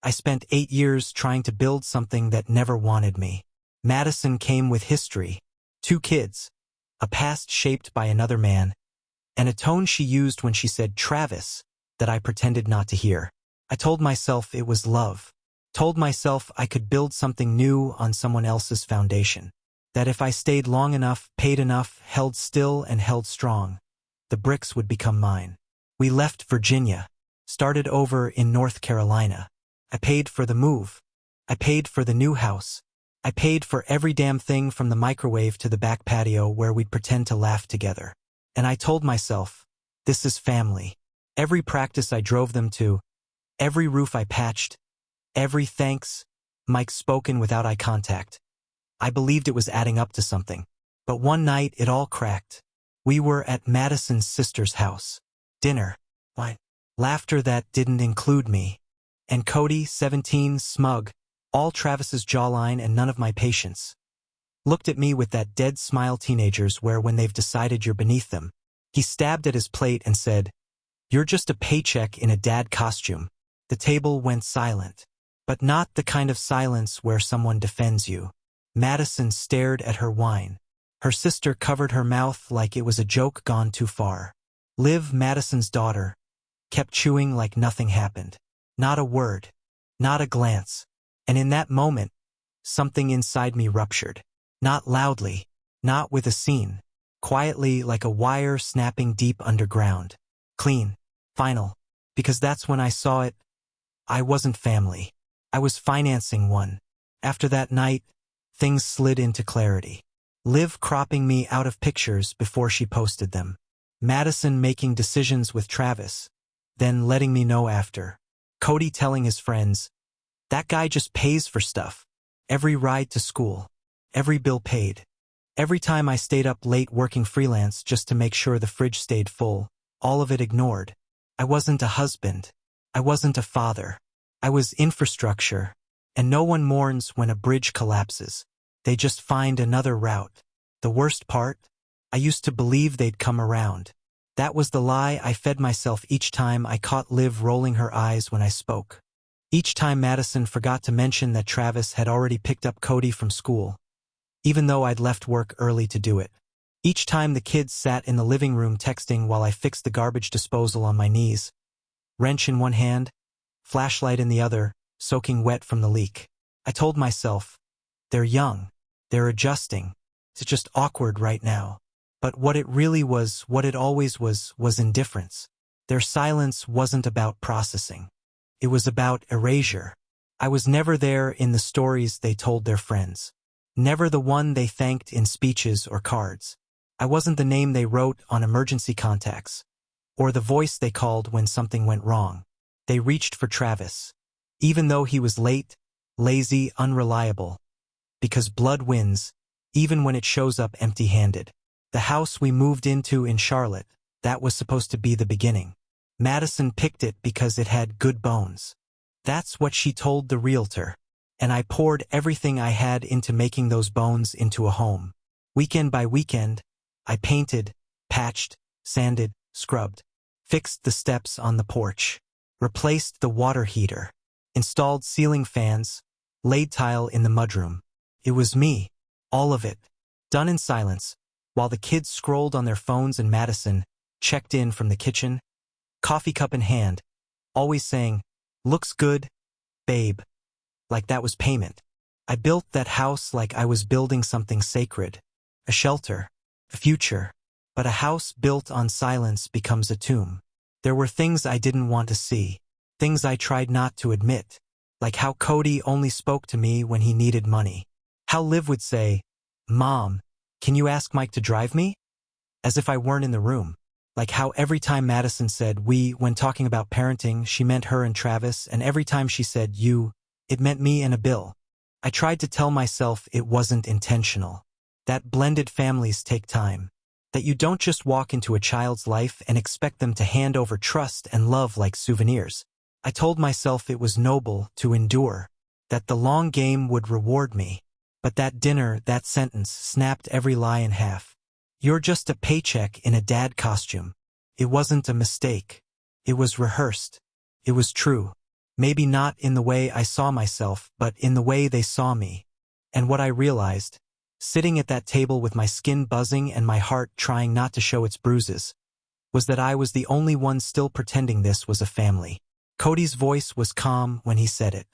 I spent 8 years trying to build something that never wanted me. Madison came with history. 2 kids, a past shaped by another man, and a tone she used when she said Travis that I pretended not to hear. I told myself it was love. Told myself I could build something new on someone else's foundation. That if I stayed long enough, paid enough, held still and held strong, the bricks would become mine. We left Virginia, started over in North Carolina. I paid for the move. I paid for the new house. I paid for every damn thing from the microwave to the back patio where we'd pretend to laugh together. And I told myself, this is family. Every practice I drove them to, every roof I patched, every thanks, mic spoken without eye contact. I believed it was adding up to something. But one night it all cracked. We were at Madison's sister's house. Dinner. Wine. Laughter that didn't include me. And Cody, 17, smug, all Travis's jawline and none of my patience. Looked at me with that dead smile teenagers wear when they've decided you're beneath them. He stabbed at his plate and said, "You're just a paycheck in a dad costume." The table went silent. But not the kind of silence where someone defends you. Madison stared at her wine. Her sister covered her mouth like it was a joke gone too far. Liv, Madison's daughter, kept chewing like nothing happened. Not a word. Not a glance. And in that moment, something inside me ruptured. Not loudly. Not with a scene. Quietly like a wire snapping deep underground. Clean. Final. Because that's when I saw it. I wasn't family. I was financing one. After that night, things slid into clarity. Liv cropping me out of pictures before she posted them. Madison making decisions with Travis, then letting me know after. Cody telling his friends, that guy just pays for stuff. Every ride to school. Every bill paid. Every time I stayed up late working freelance just to make sure the fridge stayed full, all of it ignored. I wasn't a husband. I wasn't a father. I was infrastructure, and no one mourns when a bridge collapses. They just find another route. The worst part? I used to believe they'd come around. That was the lie I fed myself each time I caught Liv rolling her eyes when I spoke. Each time Madison forgot to mention that Travis had already picked up Cody from school, even though I'd left work early to do it. Each time the kids sat in the living room texting while I fixed the garbage disposal on my knees. Wrench in one hand, flashlight in the other, soaking wet from the leak. I told myself, they're young, they're adjusting, it's just awkward right now. But what it really was, what it always was indifference. Their silence wasn't about processing. It was about erasure. I was never there in the stories they told their friends. Never the one they thanked in speeches or cards. I wasn't the name they wrote on emergency contacts, or the voice they called when something went wrong. They reached for Travis, even though he was late, lazy, unreliable. Because blood wins, even when it shows up empty-handed. The house we moved into in Charlotte, that was supposed to be the beginning. Madison picked it because it had good bones. That's what she told the realtor. And I poured everything I had into making those bones into a home. Weekend by weekend, I painted, patched, sanded, scrubbed, fixed the steps on the porch, replaced the water heater, installed ceiling fans, laid tile in the mudroom. It was me, all of it, done in silence, while the kids scrolled on their phones and Madison checked in from the kitchen, coffee cup in hand, always saying, "Looks good, babe," like that was payment. I built that house like I was building something sacred, a shelter, a future. But a house built on silence becomes a tomb. There were things I didn't want to see, things I tried not to admit, like how Cody only spoke to me when he needed money. How Liv would say, "Mom, can you ask Mike to drive me?" As if I weren't in the room. Like how every time Madison said we when talking about parenting, she meant her and Travis, and every time she said you, it meant me and a bill. I tried to tell myself it wasn't intentional. That blended families take time. That you don't just walk into a child's life and expect them to hand over trust and love like souvenirs. I told myself it was noble to endure. That the long game would reward me. But that dinner, that sentence, snapped every lie in half. You're just a paycheck in a dad costume. It wasn't a mistake. It was rehearsed. It was true. Maybe not in the way I saw myself, but in the way they saw me. And what I realized, sitting at that table with my skin buzzing and my heart trying not to show its bruises, was that I was the only one still pretending this was a family. Cody's voice was calm when he said it.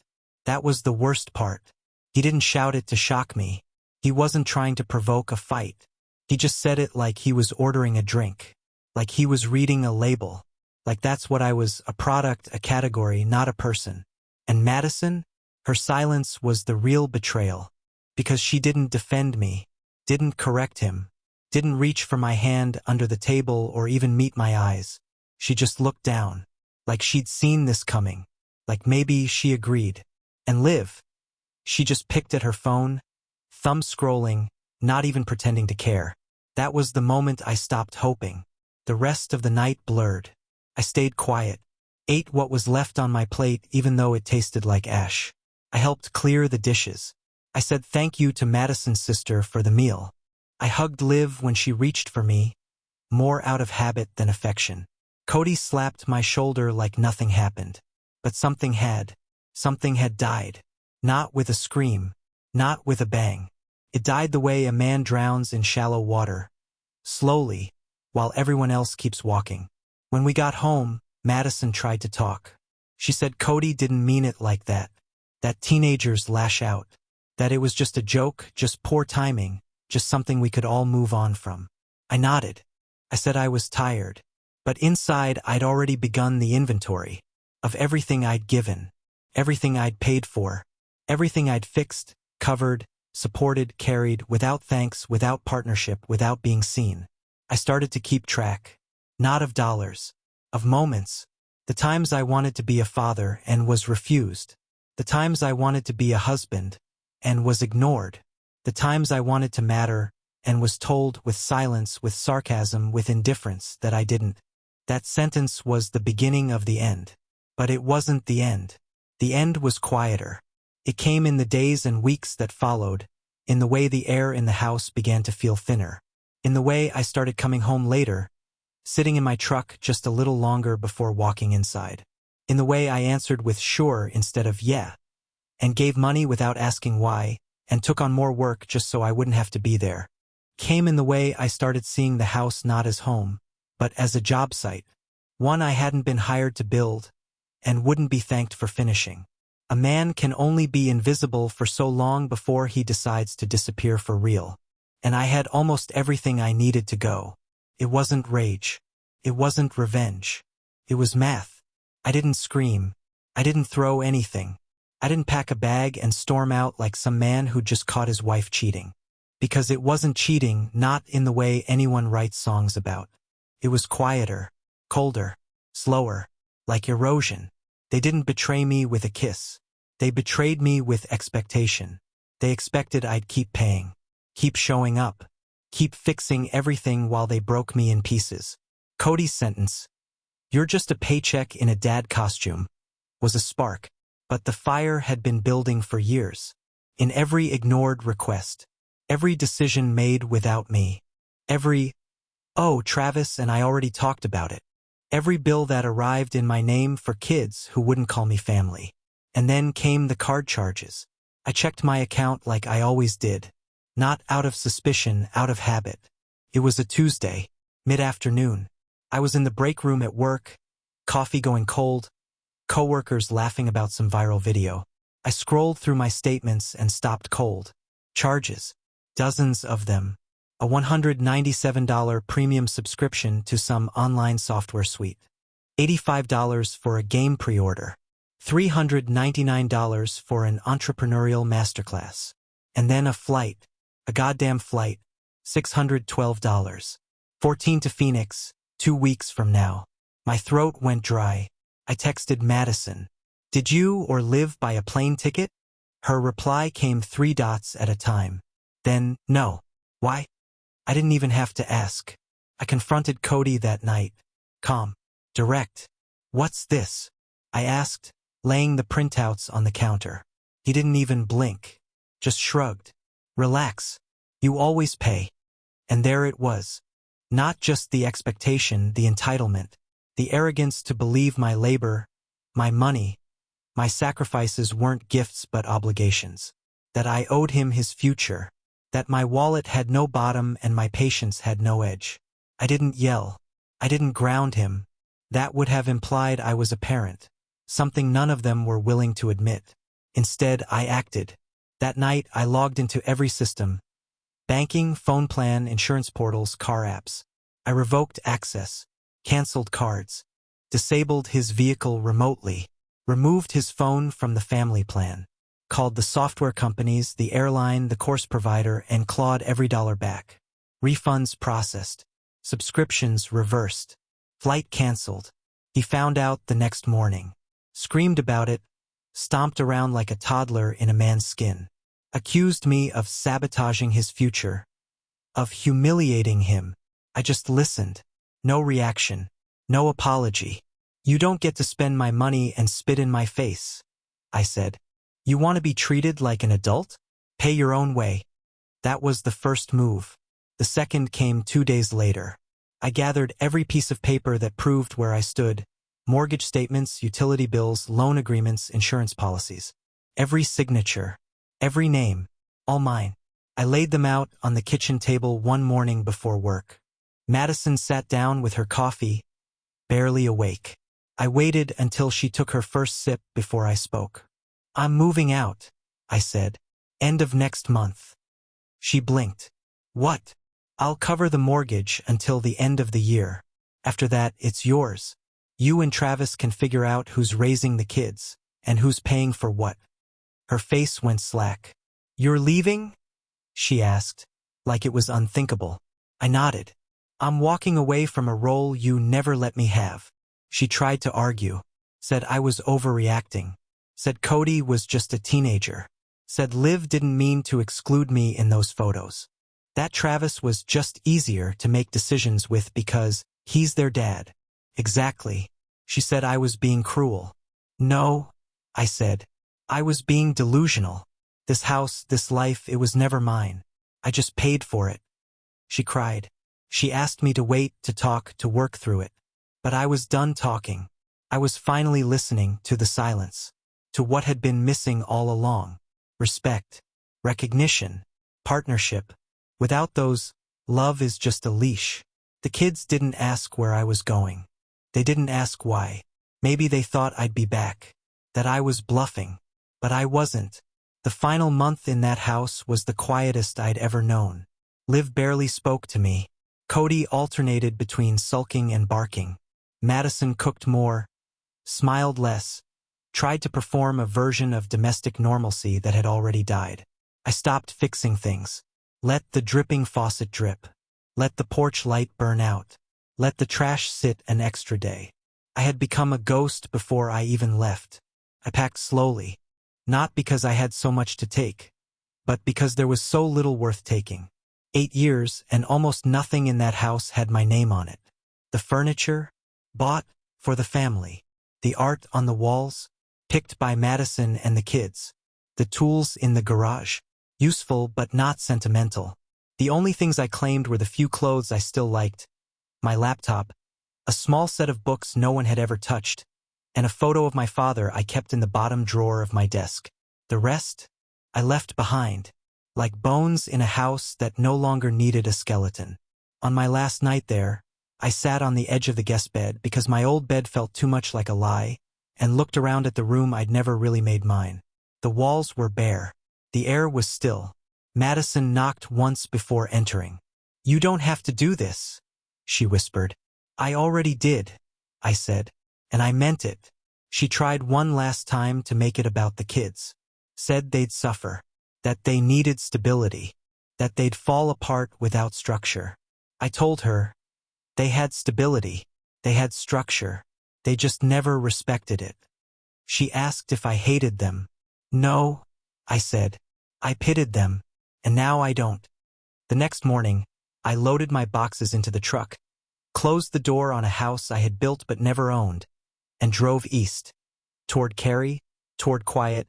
That was the worst part. He didn't shout it to shock me. He wasn't trying to provoke a fight. He just said it like he was ordering a drink. Like he was reading a label. Like that's what I was, a product, a category, not a person. And Madison? Her silence was the real betrayal. Because she didn't defend me, didn't correct him, didn't reach for my hand under the table or even meet my eyes. She just looked down. Like she'd seen this coming. Like maybe she agreed. And Liv? She just picked at her phone, thumb scrolling, not even pretending to care. That was the moment I stopped hoping. The rest of the night blurred. I stayed quiet, ate what was left on my plate even though it tasted like ash. I helped clear the dishes. I said thank you to Madison's sister for the meal. I hugged Liv when she reached for me, more out of habit than affection. Cody slapped my shoulder like nothing happened. But something had died. Not with a scream, not with a bang. It died the way a man drowns in shallow water. Slowly, while everyone else keeps walking. When we got home, Madison tried to talk. She said Cody didn't mean it like that. That teenagers lash out. That it was just a joke, just poor timing, just something we could all move on from. I nodded. I said I was tired. But inside I'd already begun the inventory of everything I'd given, everything I'd paid for, everything I'd fixed, covered, supported, carried, without thanks, without partnership, without being seen. I started to keep track, not of dollars, of moments, the times I wanted to be a father and was refused, the times I wanted to be a husband and was ignored, the times I wanted to matter and was told with silence, with sarcasm, with indifference that I didn't. That sentence was the beginning of the end. But it wasn't the end. The end was quieter. It came in the days and weeks that followed, in the way the air in the house began to feel thinner, in the way I started coming home later, sitting in my truck just a little longer before walking inside, in the way I answered with sure instead of yeah, and gave money without asking why, and took on more work just so I wouldn't have to be there. Came in the way I started seeing the house not as home, but as a job site, one I hadn't been hired to build, and wouldn't be thanked for finishing. A man can only be invisible for so long before he decides to disappear for real. And I had almost everything I needed to go. It wasn't rage. It wasn't revenge. It was math. I didn't scream. I didn't throw anything. I didn't pack a bag and storm out like some man who just caught his wife cheating. Because it wasn't cheating, not in the way anyone writes songs about. It was quieter, colder, slower, like erosion. They didn't betray me with a kiss. They betrayed me with expectation. They expected I'd keep paying, keep showing up, keep fixing everything while they broke me in pieces. Cody's sentence, "You're just a paycheck in a dad costume," was a spark, but the fire had been building for years. In every ignored request, every decision made without me, every, "Oh, Travis and I already talked about it," every bill that arrived in my name for kids who wouldn't call me family. And then came the card charges. I checked my account like I always did, not out of suspicion, out of habit. It was a Tuesday, mid-afternoon. I was in the break room at work, coffee going cold, coworkers laughing about some viral video. I scrolled through my statements and stopped cold. Charges, dozens of them. A $197 premium subscription to some online software suite. $85 for a game pre-order. $399 for an entrepreneurial masterclass. And then a flight, a goddamn flight, $612. 14 to Phoenix, 2 weeks from now. My throat went dry. I texted Madison. "Did you or Liv buy a plane ticket?" Her reply came 3 dots at a time. Then, "No." Why? I didn't even have to ask. I confronted Cody that night. Calm. Direct. "What's this?" I asked, laying the printouts on the counter. He didn't even blink. Just shrugged. "Relax. You always pay." And there it was. Not just the expectation, the entitlement, the arrogance to believe my labor, my money, My sacrifices weren't gifts but obligations. That I owed him his future. That my wallet had no bottom and my patience had no edge. I didn't yell. I didn't ground him. That would have implied I was a parent. Something none of them were willing to admit. Instead, I acted. That night, I logged into every system. Banking, phone plan, insurance portals, car apps. I revoked access, canceled cards, disabled his vehicle remotely, removed his phone from the family plan, called the software companies, the airline, the course provider, and clawed every dollar back. Refunds processed. Subscriptions reversed. Flight canceled. He found out the next morning. Screamed about it, stomped around like a toddler in a man's skin. Accused me of sabotaging his future, of humiliating him. I just listened. No reaction. No apology. You don't get to spend my money and spit in my face, I said. You want to be treated like an adult? Pay your own way. That was the first move. The second came 2 days later. I gathered every piece of paper that proved where I stood. Mortgage statements, utility bills, loan agreements, insurance policies. Every signature. Every name. All mine. I laid them out on the kitchen table one morning before work. Madison sat down with her coffee, barely awake. I waited until she took her first sip before I spoke. I'm moving out, I said. End of next month. She blinked. What? I'll cover the mortgage until the end of the year. After that, it's yours. You and Travis can figure out who's raising the kids, and who's paying for what. Her face went slack. You're leaving? She asked, like it was unthinkable. I nodded. I'm walking away from a role you never let me have. She tried to argue. Said I was overreacting. Said Cody was just a teenager. Said Liv didn't mean to exclude me in those photos. That Travis was just easier to make decisions with because he's their dad. Exactly. She said I was being cruel. No, I said. I was being delusional. This house, this life, it was never mine. I just paid for it. She cried. She asked me to wait, to talk, to work through it. But I was done talking. I was finally listening to the silence, to what had been missing all along. Respect, recognition, partnership. Without those, love is just a leash. The kids didn't ask where I was going. They didn't ask why. Maybe they thought I'd be back, that I was bluffing. But I wasn't. The final month in that house was the quietest I'd ever known. Liv barely spoke to me. Cody alternated between sulking and barking. Madison cooked more, smiled less, tried to perform a version of domestic normalcy that had already died. I stopped fixing things. Let the dripping faucet drip. Let the porch light burn out. Let the trash sit an extra day. I had become a ghost before I even left. I packed slowly, not because I had so much to take, but because there was so little worth taking. 8 years and almost nothing in that house had my name on it. The furniture, bought for the family. The art on the walls, picked by Madison and the kids. The tools in the garage, useful but not sentimental. The only things I claimed were the few clothes I still liked, my laptop, a small set of books no one had ever touched, and a photo of my father I kept in the bottom drawer of my desk. The rest, I left behind, like bones in a house that no longer needed a skeleton. On my last night there, I sat on the edge of the guest bed because my old bed felt too much like a lie, and looked around at the room I'd never really made mine. The walls were bare. The air was still. Madison knocked once before entering. You don't have to do this, she whispered. I already did, I said, and I meant it. She tried one last time to make it about the kids. Said they'd suffer, that they needed stability, that they'd fall apart without structure. I told her, they had stability, they had structure, they just never respected it. She asked if I hated them. No, I said. I pitied them, and now I don't. The next morning, I loaded my boxes into the truck, closed the door on a house I had built but never owned, and drove east, toward Carrie, toward quiet,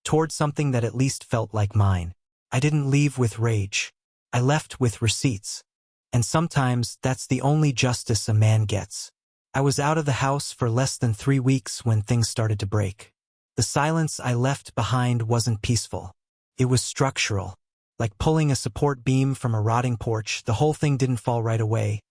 toward something that at least felt like mine. I didn't leave with rage. I left with receipts. And sometimes that's the only justice a man gets. I was out of the house for less than 3 weeks when things started to break. The silence I left behind wasn't peaceful. It was structural. Like pulling a support beam from a rotting porch, the whole thing didn't fall right away,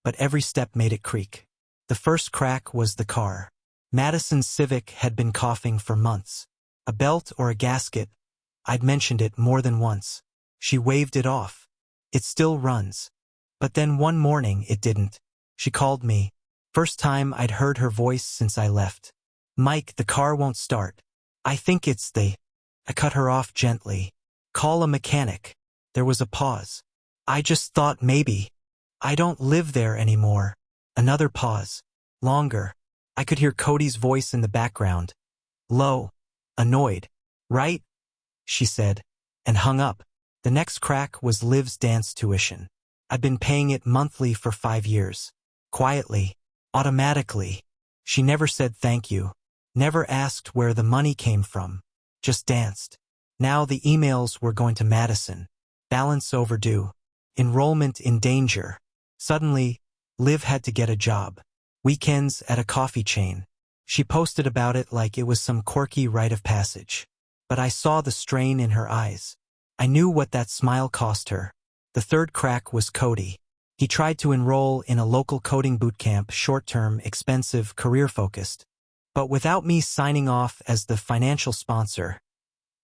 but every step made it creak. The first crack was the car. Madison's Civic had been coughing for months. A belt or a gasket, I'd mentioned it more than once. She waved it off. It still runs. But then one morning it didn't. She called me. First time I'd heard her voice since I left. "Mike, the car won't start. I think it's the—" I cut her off gently. "Call a mechanic." There was a pause. "I just thought maybe. I don't live there anymore." Another pause. Longer. I could hear Cody's voice in the background. Low. Annoyed. "Right?" she said, and hung up. The next crack was Liv's dance tuition. I'd been paying it monthly for 5 years. Quietly. Automatically. She never said thank you. Never asked where the money came from. Just danced. Now the emails were going to Madison. Balance overdue. Enrollment in danger. Suddenly, Liv had to get a job. Weekends at a coffee chain. She posted about it like it was some quirky rite of passage. But I saw the strain in her eyes. I knew what that smile cost her. The third crack was Cody. He tried to enroll in a local coding bootcamp, short-term, expensive, career-focused. But without me signing off as the financial sponsor,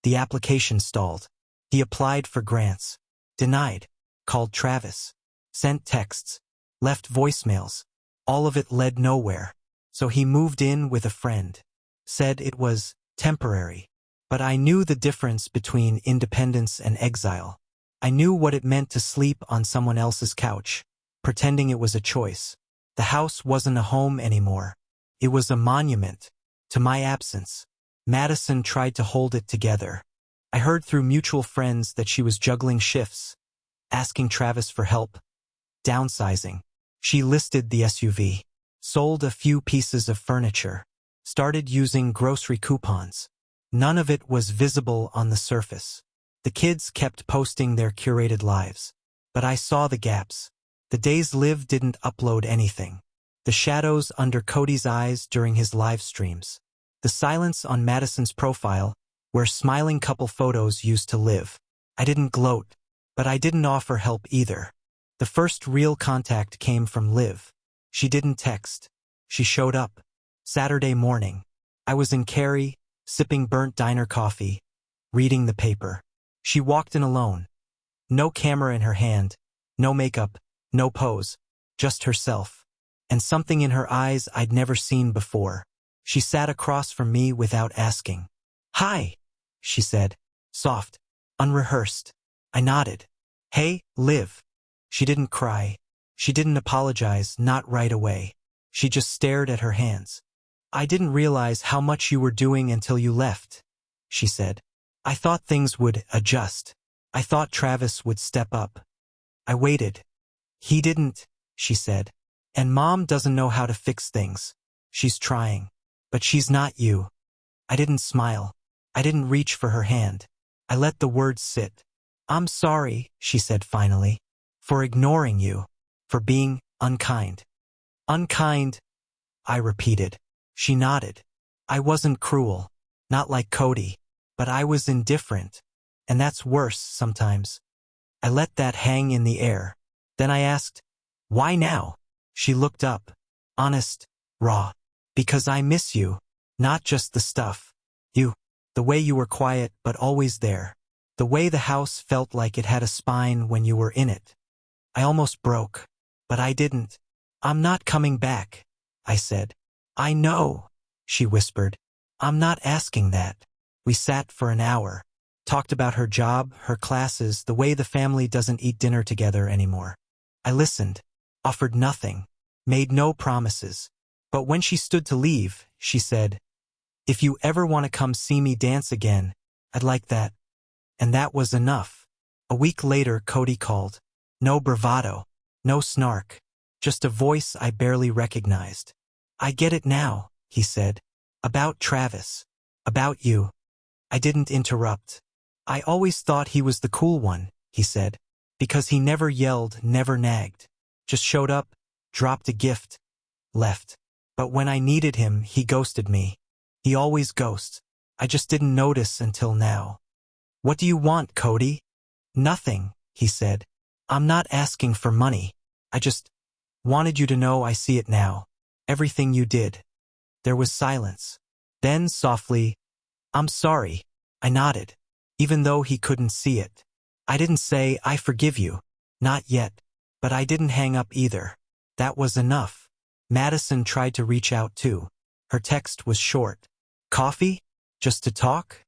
the application stalled. He applied for grants. Denied. Called Travis. Sent texts. Left voicemails. All of it led nowhere. So he moved in with a friend. Said it was temporary. But I knew the difference between independence and exile. I knew what it meant to sleep on someone else's couch, pretending it was a choice. The house wasn't a home anymore. It was a monument to my absence. Madison tried to hold it together. I heard through mutual friends that she was juggling shifts, asking Travis for help, downsizing. She listed the SUV, sold a few pieces of furniture, started using grocery coupons. None of it was visible on the surface. The kids kept posting their curated lives. But I saw the gaps. The days Liv didn't upload anything. The shadows under Cody's eyes during his live streams. The silence on Madison's profile, where smiling couple photos used to live. I didn't gloat, but I didn't offer help either. The first real contact came from Liv. She didn't text. She showed up. Saturday morning. I was in Cary, sipping burnt diner coffee, reading the paper. She walked in alone. No camera in her hand, no makeup, no pose, just herself. And something in her eyes I'd never seen before. She sat across from me without asking. "Hi," she said, soft, unrehearsed. I nodded. "Hey, Liv." She didn't cry. She didn't apologize, not right away. She just stared at her hands. "I didn't realize how much you were doing until you left," she said. "I thought things would adjust. I thought Travis would step up. I waited." "He didn't," she said. "And Mom doesn't know how to fix things. She's trying. But she's not you." I didn't smile. I didn't reach for her hand. I let the words sit. "I'm sorry," she said finally, "for ignoring you, for being unkind." "Unkind," I repeated. She nodded. "I wasn't cruel, not like Cody, but I was indifferent, and that's worse sometimes." I let that hang in the air. Then I asked, "Why now?" She looked up, honest, raw. "Because I miss you, not just the stuff. You, the way you were quiet but always there. The way the house felt like it had a spine when you were in it." I almost broke, but I didn't. "I'm not coming back," I said. "I know," she whispered. "I'm not asking that." We sat for an hour, talked about her job, her classes, the way the family doesn't eat dinner together anymore. I listened, offered nothing, made no promises. But when she stood to leave, she said, "If you ever want to come see me dance again, I'd like that." And that was enough. A week later, Cody called. No bravado, no snark, just a voice I barely recognized. "I get it now," he said. "About Travis. About you." I didn't interrupt. "I always thought he was the cool one," he said, "because he never yelled, never nagged. Just showed up, dropped a gift, left. But when I needed him, he ghosted me. He always ghosts. I just didn't notice until now. What do you want, Cody? Nothing, he said. I'm not asking for money. I just wanted you to know I see it now. Everything you did. There was silence. Then, softly, I'm sorry. I nodded, even though he couldn't see it. I didn't say, I forgive you. Not yet. But I didn't hang up either. That was enough. Madison tried to reach out too. Her text was short. Coffee? Just to talk?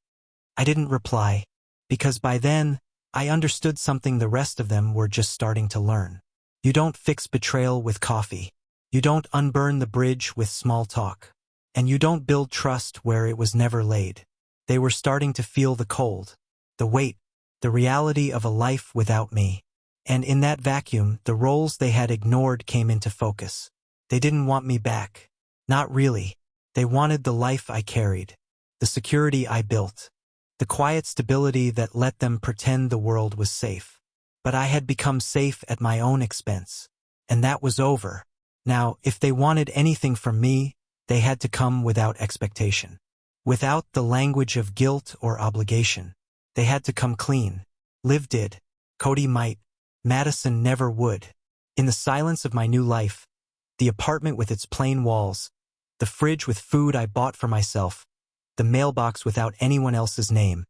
I didn't reply, because by then, I understood something the rest of them were just starting to learn. You don't fix betrayal with coffee. You don't unburn the bridge with small talk. And you don't build trust where it was never laid. They were starting to feel the cold, the weight, the reality of a life without me. And in that vacuum, the roles they had ignored came into focus. They didn't want me back. Not really. They wanted the life I carried, the security I built, the quiet stability that let them pretend the world was safe. But I had become safe at my own expense. And that was over. Now, if they wanted anything from me, they had to come without expectation. Without the language of guilt or obligation. They had to come clean. Liv did. Cody might. Madison never would. In the silence of my new life, the apartment with its plain walls, the fridge with food I bought for myself, the mailbox without anyone else's name,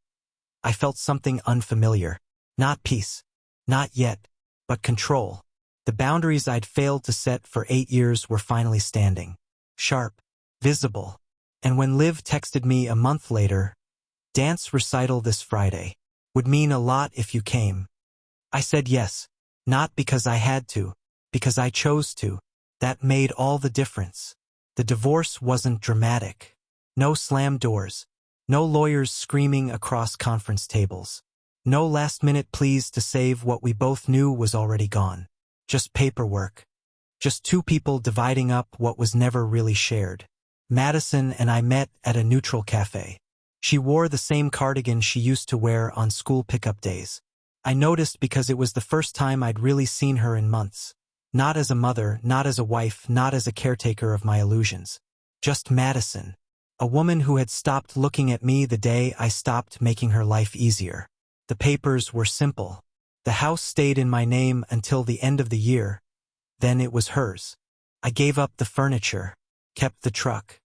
I felt something unfamiliar. Not peace. Not yet. But control. The boundaries I'd failed to set for 8 years were finally standing. Sharp. Visible. And when Liv texted me a month later, dance recital this Friday. Would mean a lot if you came. I said yes. Not because I had to. Because I chose to. That made all the difference. The divorce wasn't dramatic. No slammed doors. No lawyers screaming across conference tables. No last-minute pleas to save what we both knew was already gone. Just paperwork. Just two people dividing up what was never really shared. Madison and I met at a neutral cafe. She wore the same cardigan she used to wear on school pickup days. I noticed because it was the first time I'd really seen her in months. Not as a mother, not as a wife, not as a caretaker of my illusions. Just Madison. A woman who had stopped looking at me the day I stopped making her life easier. The papers were simple. The house stayed in my name until the end of the year. Then it was hers. I gave up the furniture, kept the truck,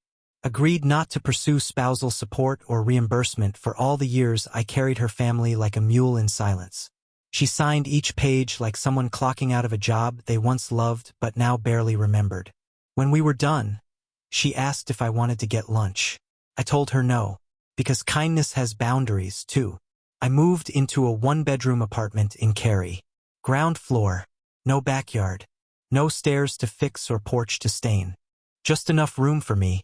agreed not to pursue spousal support or reimbursement for all the years I carried her family like a mule in silence. She signed each page like someone clocking out of a job they once loved but now barely remembered. When we were done, she asked if I wanted to get lunch. I told her no, because kindness has boundaries too. I moved into a one-bedroom apartment in Cary. Ground floor, no backyard, no stairs to fix or porch to stain. Just enough room for me,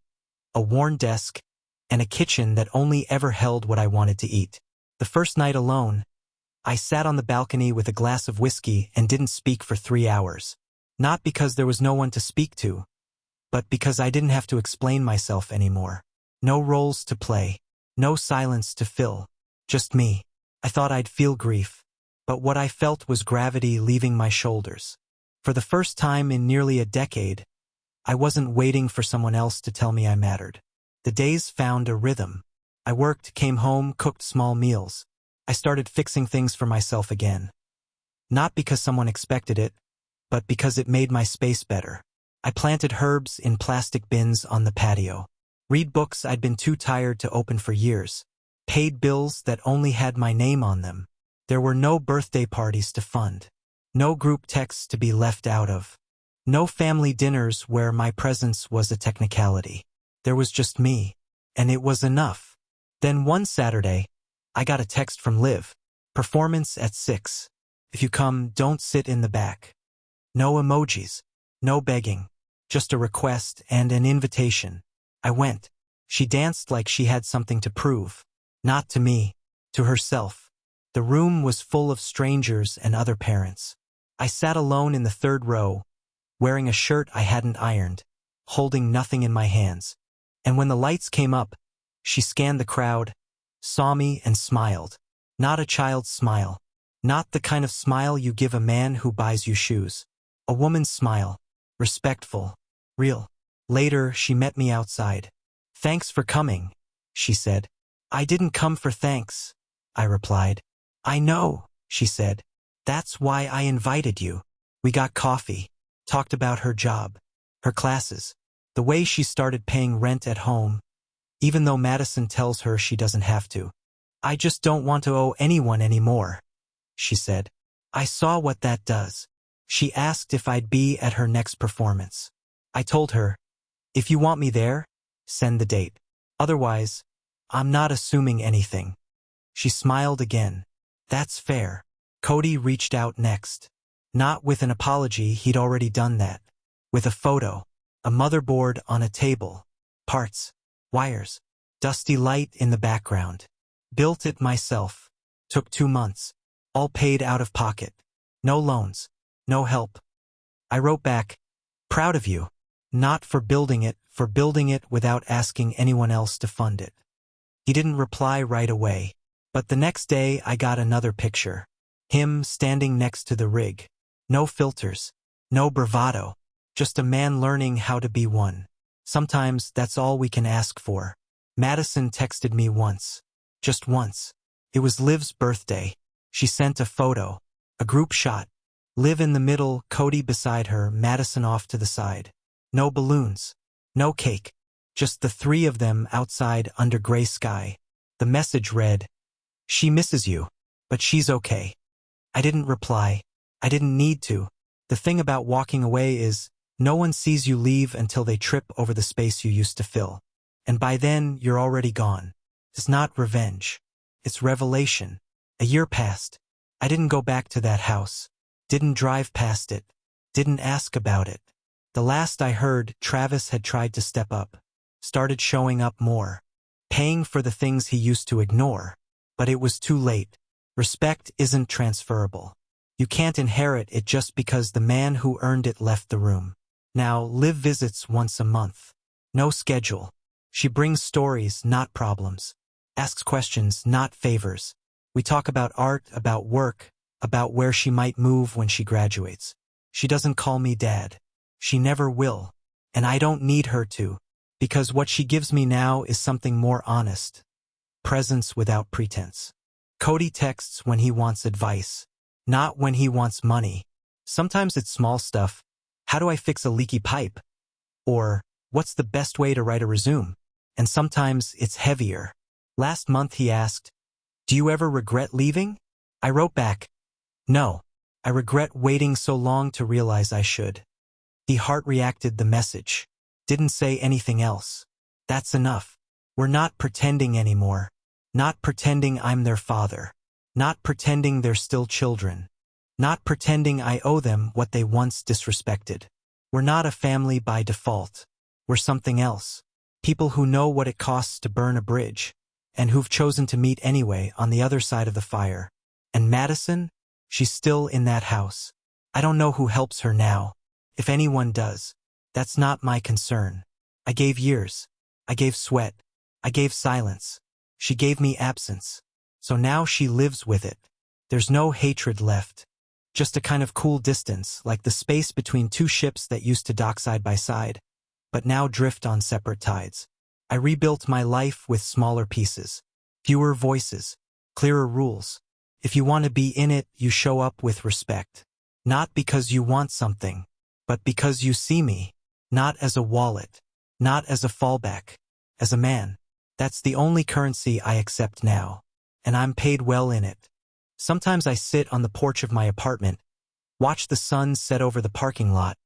a worn desk, and a kitchen that only ever held what I wanted to eat. The first night alone, I sat on the balcony with a glass of whiskey and didn't speak for 3 hours. Not because there was no one to speak to, but because I didn't have to explain myself anymore. No roles to play, no silence to fill, just me. I thought I'd feel grief, but what I felt was gravity leaving my shoulders. For the first time in nearly a decade, I wasn't waiting for someone else to tell me I mattered. The days found a rhythm. I worked, came home, cooked small meals. I started fixing things for myself again. Not because someone expected it, but because it made my space better. I planted herbs in plastic bins on the patio. Read books I'd been too tired to open for years. Paid bills that only had my name on them. There were no birthday parties to fund. No group texts to be left out of. No family dinners where my presence was a technicality. There was just me. And it was enough. Then one Saturday, I got a text from Liv. Performance at 6. If you come, don't sit in the back. No emojis. No begging. Just a request and an invitation. I went. She danced like she had something to prove. Not to me. To herself. The room was full of strangers and other parents. I sat alone in the third row, wearing a shirt I hadn't ironed, holding nothing in my hands. And when the lights came up, she scanned the crowd, saw me and smiled. Not a child's smile. Not the kind of smile you give a man who buys you shoes. A woman's smile. Respectful. Real. Later, she met me outside. Thanks for coming, she said. I didn't come for thanks, I replied. I know, she said. That's why I invited you. We got coffee, talked about her job, her classes, the way she started paying rent at home, even though Madison tells her she doesn't have to. I just don't want to owe anyone anymore, she said. I saw what that does. She asked if I'd be at her next performance. I told her, if you want me there, send the date. Otherwise, I'm not assuming anything. She smiled again. That's fair. Cody reached out next. Not with an apology, he'd already done that. With a photo, a motherboard on a table, parts, wires, dusty light in the background. Built it myself. Took 2 months. All paid out of pocket. No loans. No help. I wrote back, proud of you. Not for building it without asking anyone else to fund it. He didn't reply right away, but the next day I got another picture. Him standing next to the rig. No filters. No bravado. Just a man learning how to be one. Sometimes that's all we can ask for. Madison texted me once. Just once. It was Liv's birthday. She sent a photo. A group shot. Liv in the middle, Cody beside her, Madison off to the side. No balloons. No cake. Just the 3 of them outside under gray sky. The message read, she misses you, but she's okay. I didn't reply. I didn't need to. The thing about walking away is, no one sees you leave until they trip over the space you used to fill. And by then, you're already gone. It's not revenge. It's revelation. A year passed. I didn't go back to that house. Didn't drive past it. Didn't ask about it. The last I heard, Travis had tried to step up. Started showing up more. Paying for the things he used to ignore. But it was too late. Respect isn't transferable. You can't inherit it just because the man who earned it left the room. Now, Liv visits once a month. No schedule. She brings stories, not problems. Asks questions, not favors. We talk about art, about work, about where she might move when she graduates. She doesn't call me dad. She never will. And I don't need her to, because what she gives me now is something more honest. Presence without pretense. Cody texts when he wants advice, not when he wants money. Sometimes it's small stuff. How do I fix a leaky pipe? Or, what's the best way to write a resume? And sometimes it's heavier. Last month he asked, do you ever regret leaving? I wrote back, no. I regret waiting so long to realize I should. He heart-reacted the message. Didn't say anything else. That's enough. We're not pretending anymore. Not pretending I'm their father. Not pretending they're still children. Not pretending I owe them what they once disrespected. We're not a family by default. We're something else. People who know what it costs to burn a bridge, and who've chosen to meet anyway on the other side of the fire. And Madison? She's still in that house. I don't know who helps her now. If anyone does. That's not my concern. I gave years. I gave sweat. I gave silence. She gave me absence. So now she lives with it. There's no hatred left. Just a kind of cool distance, like the space between 2 ships that used to dock side by side, but now drift on separate tides. I rebuilt my life with smaller pieces. Fewer voices. Clearer rules. If you want to be in it, you show up with respect. Not because you want something, but because you see me. Not as a wallet. Not as a fallback. As a man. That's the only currency I accept now. And I'm paid well in it. Sometimes I sit on the porch of my apartment, watch the sun set over the parking lot,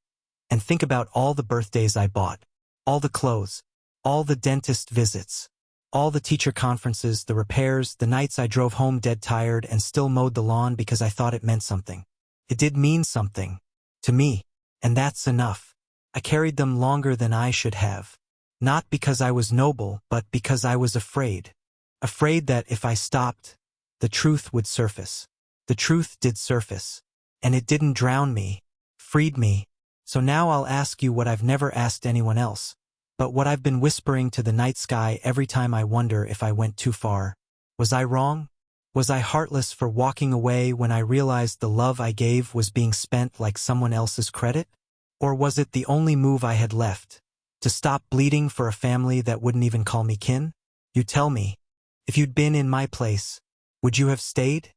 and think about all the birthdays I bought, all the clothes, all the dentist visits, all the teacher conferences, the repairs, the nights I drove home dead tired and still mowed the lawn because I thought it meant something. It did mean something. To me. And that's enough. I carried them longer than I should have. Not because I was noble, but because I was afraid. Afraid that if I stopped, the truth would surface. The truth did surface. And it didn't drown me. Freed me. So now I'll ask you what I've never asked anyone else. But what I've been whispering to the night sky every time I wonder if I went too far. Was I wrong? Was I heartless for walking away when I realized the love I gave was being spent like someone else's credit? Or was it the only move I had left? To stop bleeding for a family that wouldn't even call me kin? You tell me. If you'd been in my place, would you have stayed?